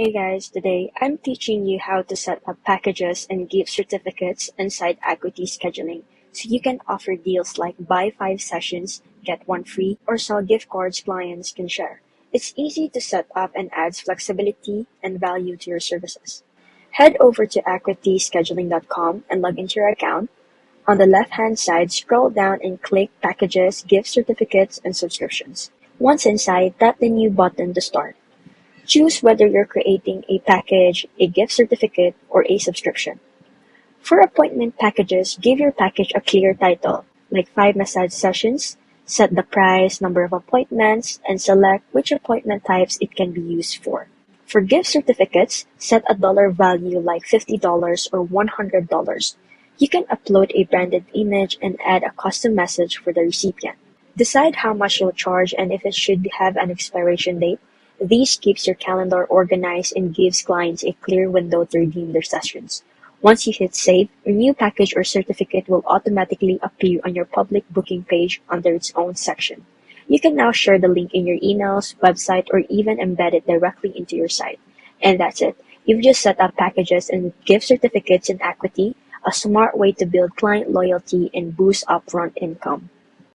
Hey guys, today I'm teaching you how to set up packages and gift certificates inside Acuity Scheduling so you can offer deals like buy 5 sessions, get 1 free, or sell gift cards clients can share. It's easy to set up and adds flexibility and value to your services. Head over to acuityscheduling.com and log into your account. On the left-hand side, scroll down and click Packages, Gift Certificates, and Subscriptions. Once inside, tap the New button to start. Choose whether you're creating a package, a gift certificate, or a subscription. For appointment packages, give your package a clear title, like 5 massage sessions, set the price, number of appointments, and select which appointment types it can be used for. For gift certificates, set a dollar value like $50 or $100. You can upload a branded image and add a custom message for the recipient. Decide how much you'll charge and if it should have an expiration date. This keeps your calendar organized and gives clients a clear window to redeem their sessions. Once you hit save, your new package or certificate will automatically appear on your public booking page under its own section. You can now share the link in your emails, website, or even embed it directly into your site. And that's it. You've just set up packages and gift certificates in Acuity, a smart way to build client loyalty and boost upfront income.